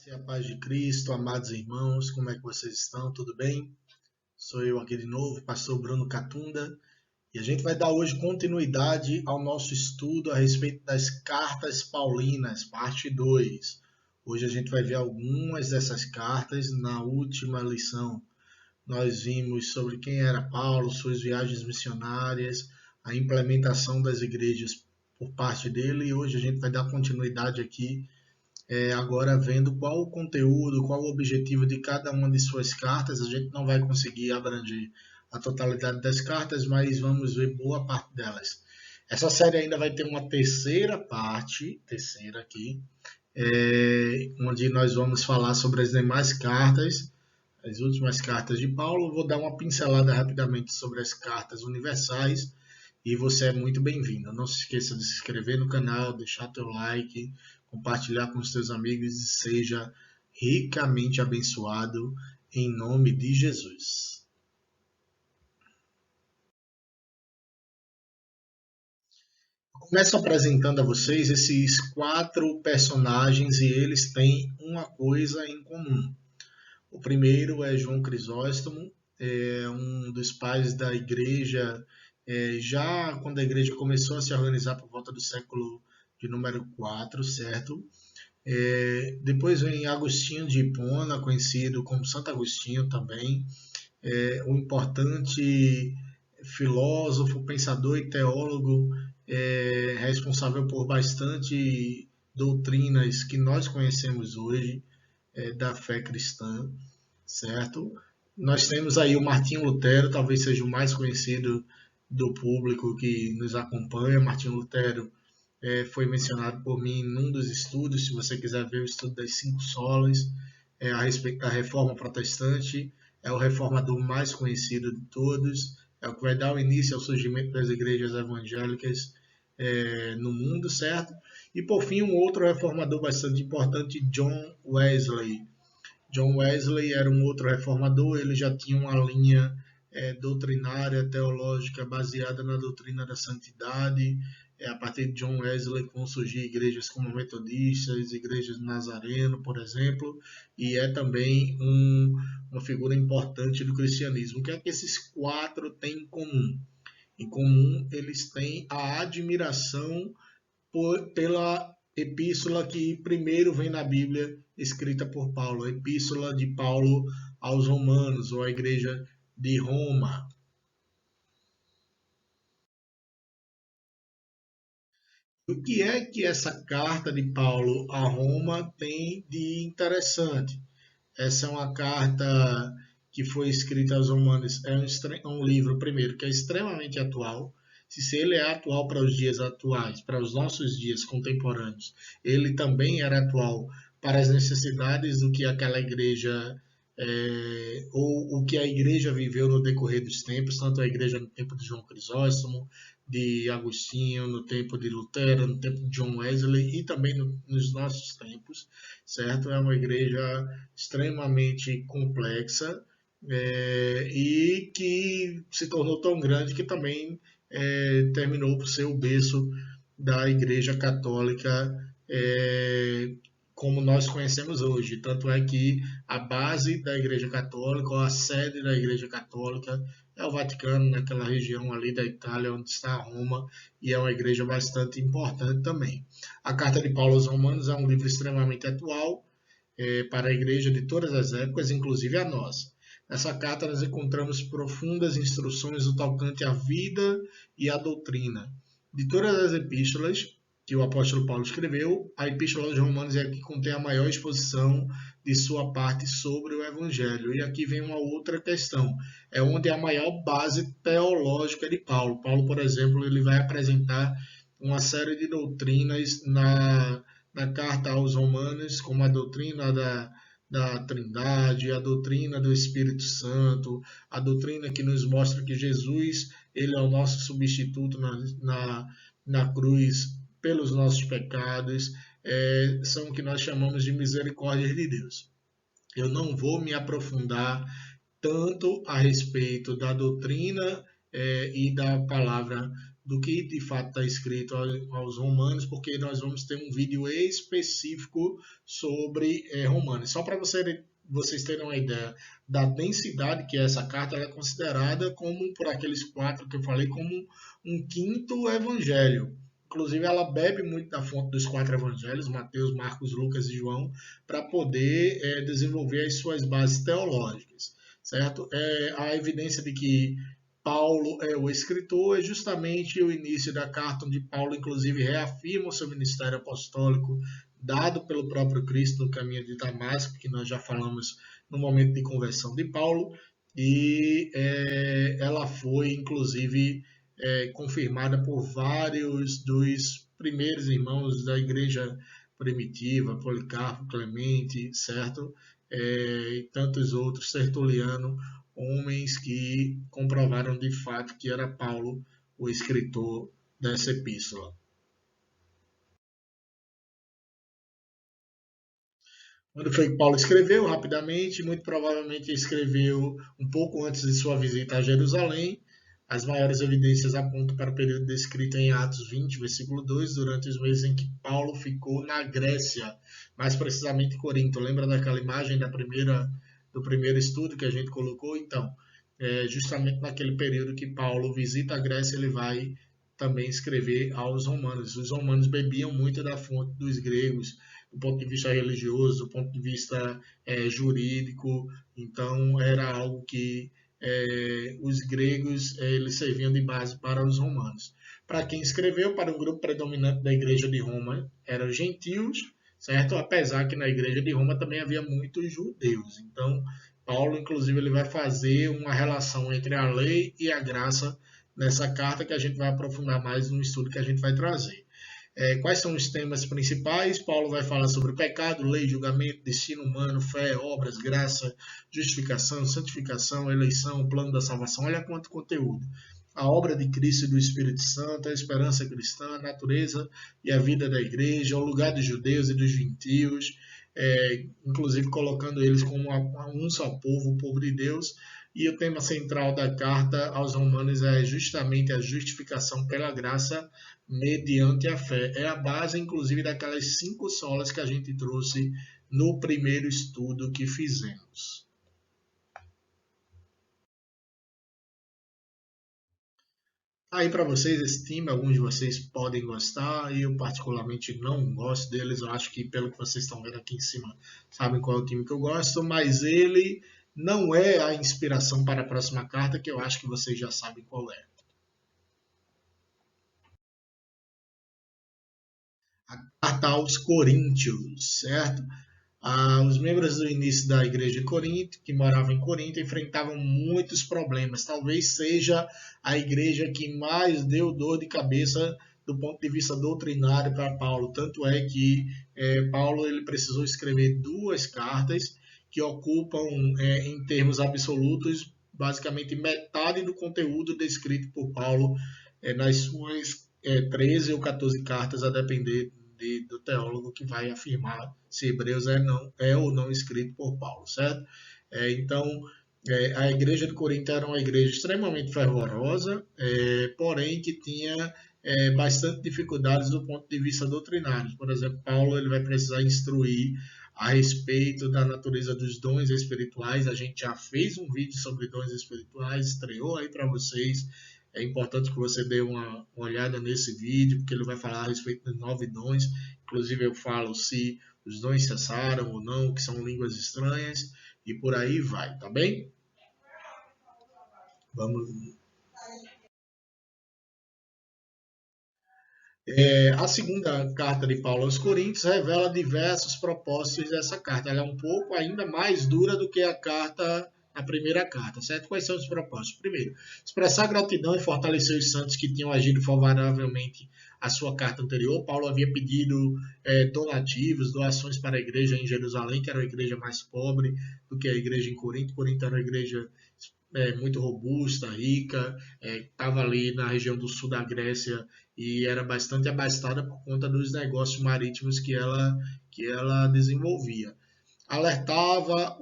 Graça e a paz de Cristo, amados irmãos, como é que vocês estão? Tudo bem? Sou eu aqui de novo, pastor Bruno Catunda, e a gente vai dar hoje continuidade ao nosso estudo a respeito das cartas paulinas, parte 2. Hoje a gente vai ver algumas dessas cartas. Na última lição nós vimos sobre quem era Paulo, suas viagens missionárias, a implementação das igrejas por parte dele, e hoje a gente vai dar continuidade aqui agora vendo qual o conteúdo, qual o objetivo de cada uma de suas cartas. A gente não vai conseguir abranger a totalidade das cartas, mas vamos ver boa parte delas. Essa série ainda vai ter uma terceira parte, terceira aqui, onde nós vamos falar sobre as demais cartas, as últimas cartas de Paulo. Vou dar uma pincelada rapidamente sobre as cartas universais e você é muito bem-vindo. Não se esqueça de se inscrever no canal, deixar teu like, compartilhar com os teus amigos e seja ricamente abençoado em nome de Jesus. Começo apresentando a vocês esses 4 personagens e eles têm uma coisa em comum. O primeiro é João Crisóstomo, um dos pais da igreja, já quando a igreja começou a se organizar por volta do século de número 4, certo? Depois vem Agostinho de Hipona, conhecido como Santo Agostinho também, um importante filósofo, pensador e teólogo, responsável por bastante doutrinas que nós conhecemos hoje da fé cristã, certo? Nós temos aí o Martinho Lutero, talvez seja o mais conhecido do público que nos acompanha. Martinho Lutero foi mencionado por mim num dos estudos. Se você quiser ver o estudo das 5 solas a respeito da reforma protestante, é o reformador mais conhecido de todos, é o que vai dar o início ao surgimento das igrejas evangélicas no mundo, certo? E por fim, um outro reformador bastante importante, John Wesley. John Wesley era um outro reformador, ele já tinha uma linha doutrinária, teológica, baseada na doutrina da santidade. A partir de John Wesley vão surgir igrejas como metodistas, igrejas de Nazareno, por exemplo, e é também uma figura importante do cristianismo. O que é que esses 4 têm em comum? Em comum, eles têm a admiração pela epístola que primeiro vem na Bíblia, escrita por Paulo, a epístola de Paulo aos Romanos, ou a igreja de Roma. O que é que essa carta de Paulo a Roma tem de interessante? Essa é uma carta que foi escrita aos Romanos, um livro, primeiro, que é extremamente atual. Se ele é atual para os dias atuais, para os nossos dias contemporâneos, ele também era atual para as necessidades do que aquela igreja, ou o que a igreja viveu no decorrer dos tempos, tanto a igreja no tempo de João Crisóstomo, de Agostinho, no tempo de Lutero, no tempo de John Wesley e também nos nossos tempos, certo? É uma igreja extremamente complexa e que se tornou tão grande que também terminou por ser o berço da Igreja Católica como nós conhecemos hoje. Tanto é que a base da Igreja Católica, ou a sede da Igreja Católica, é o Vaticano, naquela região ali da Itália, onde está Roma, e é uma igreja bastante importante também. A Carta de Paulo aos Romanos é um livro extremamente atual para a igreja de todas as épocas, inclusive a nós. Nessa carta nós encontramos profundas instruções no tocante à vida e à doutrina. De todas as epístolas que o apóstolo Paulo escreveu, a Epístola aos Romanos é a que contém a maior exposição de sua parte sobre o Evangelho. E aqui vem uma outra questão, é onde é a maior base teológica de Paulo. Paulo, por exemplo, ele vai apresentar uma série de doutrinas na carta aos Romanos, como a doutrina da Trindade, a doutrina do Espírito Santo, a doutrina que nos mostra que Jesus ele é o nosso substituto na cruz pelos nossos pecados, são o que nós chamamos de misericórdia de Deus. Eu não vou me aprofundar tanto a respeito da doutrina e da palavra do que de fato está escrito aos Romanos, porque nós vamos ter um vídeo específico sobre Romanos. Só para vocês terem uma ideia da densidade que é essa carta, ela é considerada como, por aqueles quatro que eu falei, como um quinto evangelho. Inclusive, ela bebe muito da fonte dos quatro evangelhos, Mateus, Marcos, Lucas e João, para poder desenvolver as suas bases teológicas, certo? A evidência de que Paulo é o escritor é justamente o início da carta, onde Paulo, inclusive, reafirma o seu ministério apostólico dado pelo próprio Cristo no caminho de Damasco, que nós já falamos no momento de conversão de Paulo, e ela foi, inclusive, confirmada por vários dos primeiros irmãos da igreja primitiva, Policarpo, Clemente, certo? E tantos outros, Tertuliano, homens que comprovaram de fato que era Paulo o escritor dessa epístola. Quando foi que Paulo escreveu? Rapidamente, muito provavelmente escreveu um pouco antes de sua visita a Jerusalém. As maiores evidências apontam para o período descrito em Atos 20, versículo 2, durante os meses em que Paulo ficou na Grécia, mais precisamente em Corinto. Lembra daquela imagem do primeiro estudo que a gente colocou? Então, justamente naquele período que Paulo visita a Grécia, ele vai também escrever aos romanos. Os romanos bebiam muito da fonte dos gregos, do ponto de vista religioso, do ponto de vista jurídico. Então, era algo que os gregos eles serviam de base para os romanos. Para quem escreveu, para o grupo predominante da igreja de Roma, eram os gentios, certo? Apesar que na igreja de Roma também havia muitos judeus. Então, Paulo, inclusive, ele vai fazer uma relação entre a lei e a graça nessa carta que a gente vai aprofundar mais no estudo que a gente vai trazer. Quais são os temas principais? Paulo vai falar sobre pecado, lei, julgamento, destino humano, fé, obras, graça, justificação, santificação, eleição, plano da salvação. Olha quanto conteúdo. A obra de Cristo e do Espírito Santo, a esperança cristã, a natureza e a vida da igreja, o lugar dos judeus e dos gentios, inclusive colocando eles como um só povo, o povo de Deus. E o tema central da carta aos Romanos é justamente a justificação pela graça mediante a fé. É a base, inclusive, daquelas 5 solas que a gente trouxe no primeiro estudo que fizemos. Aí para vocês, esse time, alguns de vocês podem gostar, eu particularmente não gosto deles, eu acho que pelo que vocês estão vendo aqui em cima, sabem qual é o time que eu gosto, mas ele não é a inspiração para a próxima carta, que eu acho que vocês já sabem qual é. A carta aos Coríntios, certo? Os membros do início da igreja de Corinto, que moravam em Corinto, enfrentavam muitos problemas. Talvez seja a igreja que mais deu dor de cabeça do ponto de vista doutrinário para Paulo. Tanto é que Paulo ele precisou escrever 2 cartas que ocupam, em termos absolutos, basicamente metade do conteúdo descrito por Paulo nas suas 13 ou 14 cartas, a depender do teólogo que vai afirmar se Hebreus é ou não escrito por Paulo, certo? Então, a igreja de Corinto era uma igreja extremamente fervorosa, porém que tinha bastante dificuldades do ponto de vista doutrinário. Por exemplo, Paulo ele vai precisar instruir a respeito da natureza dos dons espirituais. A gente já fez um vídeo sobre dons espirituais, estreou aí para vocês. É importante que você dê uma olhada nesse vídeo, porque ele vai falar a respeito de 9 dons. Inclusive eu falo se os dons cessaram ou não, que são línguas estranhas, e por aí vai, tá bem? Vamos. A segunda carta de Paulo aos Coríntios revela diversos propósitos dessa carta. Ela é um pouco ainda mais dura do que a primeira carta, certo? Quais são os propósitos? Primeiro, expressar gratidão e fortalecer os santos que tinham agido favoravelmente à sua carta anterior. Paulo havia pedido donativos, doações para a igreja em Jerusalém, que era a igreja mais pobre do que a igreja em Corinto. Corinto era uma igreja muito robusta, rica, estava ali na região do sul da Grécia e era bastante abastada por conta dos negócios marítimos que ela desenvolvia. Alertava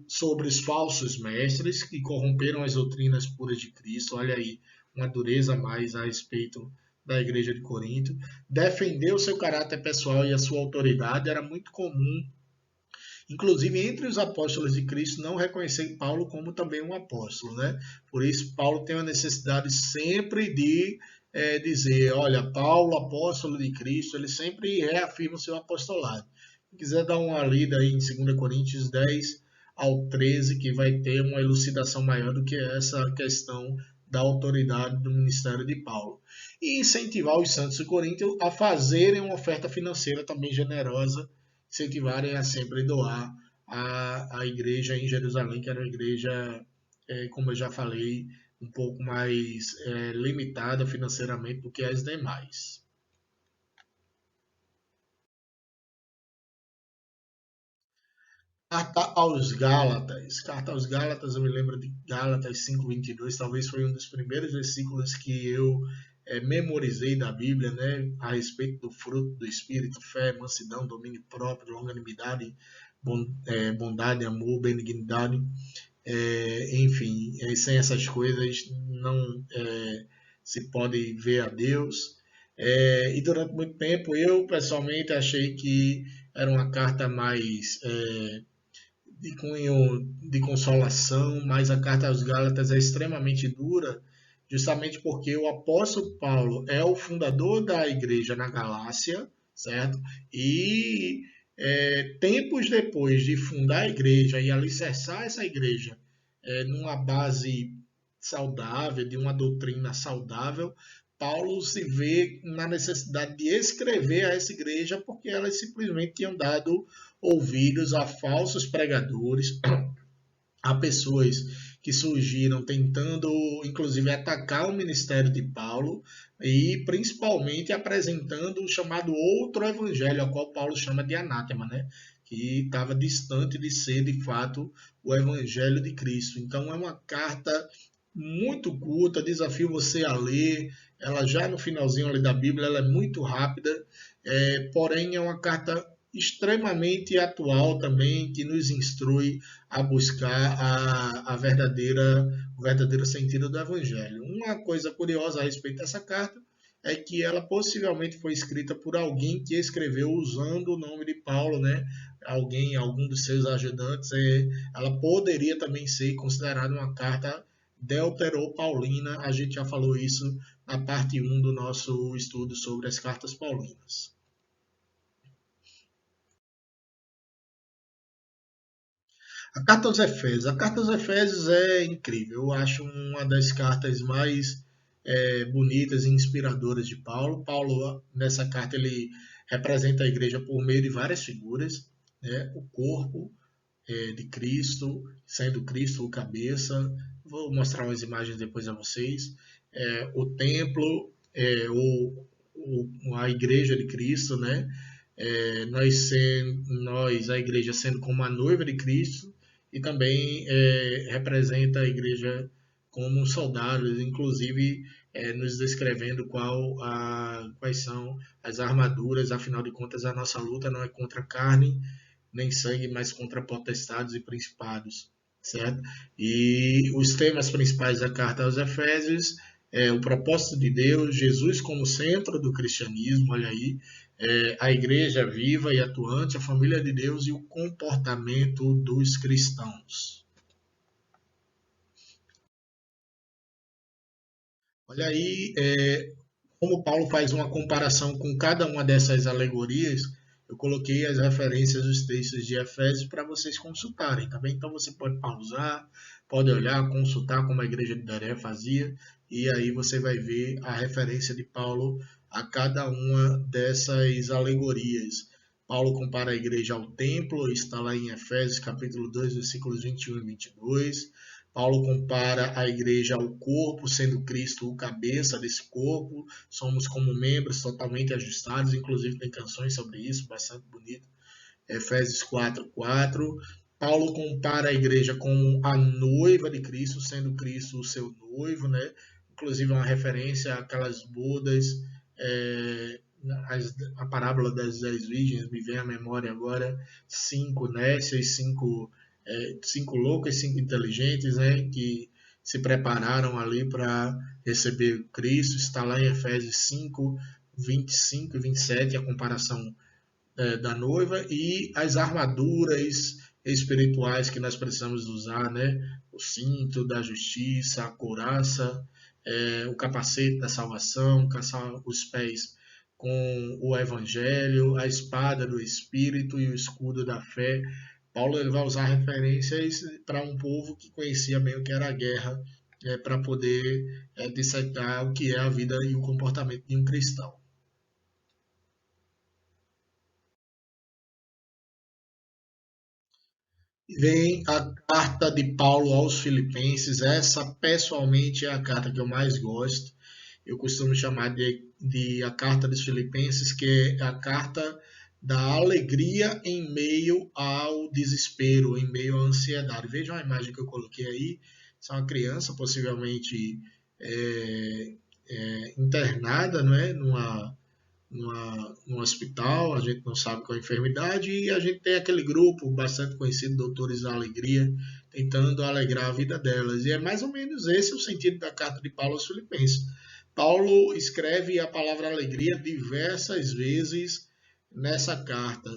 sobre os falsos mestres que corromperam as doutrinas puras de Cristo. Olha aí uma dureza a mais a respeito da igreja de Corinto. Defender o seu caráter pessoal e a sua autoridade era muito comum, inclusive entre os apóstolos de Cristo, não reconhecer Paulo como também um apóstolo, né? Por isso, Paulo tem a necessidade sempre de dizer, olha, Paulo, apóstolo de Cristo, ele sempre reafirma o seu apostolado. Se quiser dar uma lida aí em 2 Coríntios 10 ao 13, que vai ter uma elucidação maior do que essa questão da autoridade do ministério de Paulo. E incentivar os santos de Corinto a fazerem uma oferta financeira também generosa, incentivarem a sempre doar a igreja em Jerusalém, que era uma igreja, como eu já falei, um pouco mais limitada financeiramente do que as demais. Carta aos Gálatas, eu me lembro de Gálatas 5:22, talvez foi um dos primeiros versículos que eu memorizei da Bíblia, né, a respeito do fruto do Espírito, fé, mansidão, domínio próprio, longanimidade, bondade, amor, benignidade, enfim, sem essas coisas não se pode ver a Deus. E durante muito tempo eu pessoalmente achei que era uma carta mais de cunho de consolação, mas a carta aos Gálatas é extremamente dura, justamente porque o apóstolo Paulo é o fundador da igreja na Galácia, certo? E tempos depois de fundar a igreja e alicerçar essa igreja numa base saudável, de uma doutrina saudável, Paulo se vê na necessidade de escrever a essa igreja porque elas simplesmente tinham dado ouvidos a falsos pregadores, a pessoas que surgiram tentando, inclusive, atacar o ministério de Paulo e principalmente apresentando o chamado outro evangelho, ao qual Paulo chama de anátema, né? Que estava distante de ser, de fato, o evangelho de Cristo. Então, é uma carta muito curta, desafio você a ler. Ela já no finalzinho ali da Bíblia, ela é muito rápida, porém é uma carta extremamente atual também, que nos instrui a buscar o verdadeiro sentido do Evangelho. Uma coisa curiosa a respeito dessa carta é que ela possivelmente foi escrita por alguém que escreveu usando o nome de Paulo, né? Algum dos seus ajudantes. Ela poderia também ser considerada uma carta deuteropaulina. A gente já falou isso na parte 1 do nosso estudo sobre as cartas paulinas. A carta aos Efésios. A carta aos Efésios é incrível. Eu acho uma das cartas mais bonitas e inspiradoras de Paulo. Paulo, nessa carta, ele representa a igreja por meio de várias figuras, né? O corpo de Cristo, sendo Cristo o cabeça. Vou mostrar umas imagens depois a vocês. O templo, a igreja de Cristo, né? Nós, a igreja, sendo como a noiva de Cristo, e também representa a igreja como soldados, inclusive nos descrevendo quais são as armaduras. Afinal de contas, a nossa luta não é contra carne nem sangue, mas contra potestades e principados, certo? E os temas principais da carta aos Efésios o propósito de Deus, Jesus como centro do cristianismo, olha aí, a igreja viva e atuante, a família de Deus e o comportamento dos cristãos. Olha aí como Paulo faz uma comparação com cada uma dessas alegorias. Eu coloquei as referências dos textos de Efésios para vocês consultarem, tá bem? Então você pode pausar, pode olhar, consultar como a igreja de Berea fazia, e aí você vai ver a referência de Paulo a cada uma dessas alegorias. Paulo compara a igreja ao templo, está lá em Efésios capítulo 2, versículos 21 e 22. Paulo compara a igreja ao corpo, sendo Cristo o cabeça desse corpo. Somos como membros totalmente ajustados, inclusive tem canções sobre isso, bastante bonito. Efésios 4:4. Paulo compara a igreja como a noiva de Cristo, sendo Cristo o seu noivo, né? Inclusive uma referência àquelas bodas, a parábola das 10 virgens, me vem à memória agora, 5 nécias, 5 loucas, 5 inteligentes, né? Que se prepararam ali para receber Cristo, está lá em Efésios 5, 25 e 27, a comparação da noiva, e as armaduras espirituais que nós precisamos usar, né? O cinto da justiça, a couraça, o capacete da salvação, calçar os pés com o evangelho, a espada do espírito e o escudo da fé. Paulo ele vai usar referências para um povo que conhecia bem o que era a guerra, para poder dissecar o que é a vida e o comportamento de um cristão. Vem a carta de Paulo aos Filipenses. Essa, pessoalmente, é a carta que eu mais gosto. Eu costumo chamar de a carta dos Filipenses, que é a carta da alegria em meio ao desespero, em meio à ansiedade. Vejam a imagem que eu coloquei aí. Isso é uma criança, possivelmente internada, não é? Num hospital, a gente não sabe qual é a enfermidade, e a gente tem aquele grupo bastante conhecido, Doutores da Alegria, tentando alegrar a vida delas. E é mais ou menos esse o sentido da carta de Paulo aos Filipenses. Paulo escreve a palavra alegria diversas vezes nessa carta.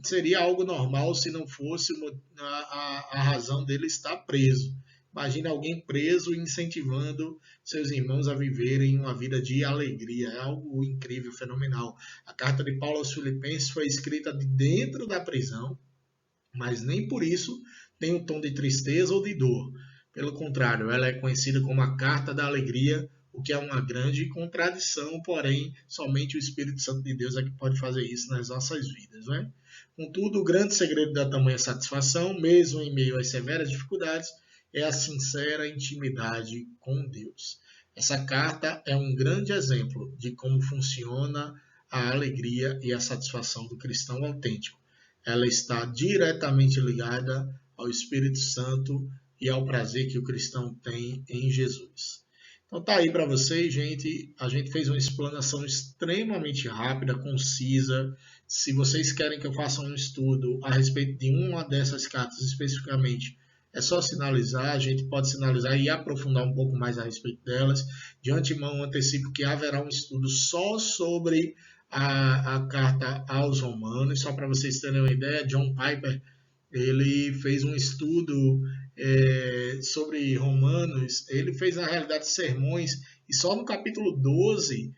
Seria algo normal se não fosse a razão dele estar preso. Imagina alguém preso incentivando seus irmãos a viverem uma vida de alegria. É algo incrível, fenomenal. A carta de Paulo aos Filipenses foi escrita de dentro da prisão, mas nem por isso tem um tom de tristeza ou de dor. Pelo contrário, ela é conhecida como a carta da alegria, o que é uma grande contradição, porém, somente o Espírito Santo de Deus é que pode fazer isso nas nossas vidas, né? Contudo, o grande segredo da tamanha satisfação, mesmo em meio às severas dificuldades, é a sincera intimidade com Deus. Essa carta é um grande exemplo de como funciona a alegria e a satisfação do cristão autêntico. Ela está diretamente ligada ao Espírito Santo e ao prazer que o cristão tem em Jesus. Então tá aí para vocês, gente. A gente fez uma explanação extremamente rápida, concisa. Se vocês querem que eu faça um estudo a respeito de uma dessas cartas especificamente, é só sinalizar, a gente pode sinalizar e aprofundar um pouco mais a respeito delas. De antemão, antecipo que haverá um estudo só sobre a carta aos Romanos. Só para vocês terem uma ideia, John Piper ele fez um estudo sobre Romanos. Ele fez, na realidade, sermões, e só no capítulo 12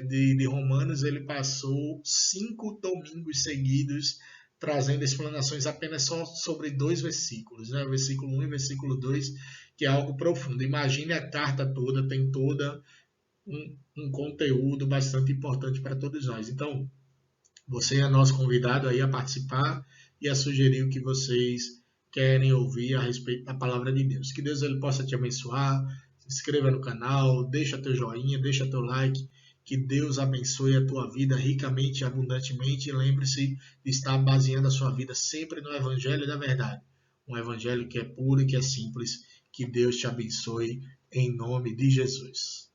de Romanos ele passou 5 domingos seguidos trazendo explanações apenas só sobre 2 versículos, né? Versículo 1 e versículo 2, que é algo profundo. Imagine a carta toda, tem toda um conteúdo bastante importante para todos nós. Então, você é nosso convidado aí a participar e a sugerir o que vocês querem ouvir a respeito da palavra de Deus. Que Deus ele possa te abençoar. Se inscreva no canal, deixa teu joinha, deixa teu like. Que Deus abençoe a tua vida ricamente e abundantemente. E lembre-se de estar baseando a sua vida sempre no Evangelho da Verdade. Um Evangelho que é puro e que é simples. Que Deus te abençoe em nome de Jesus.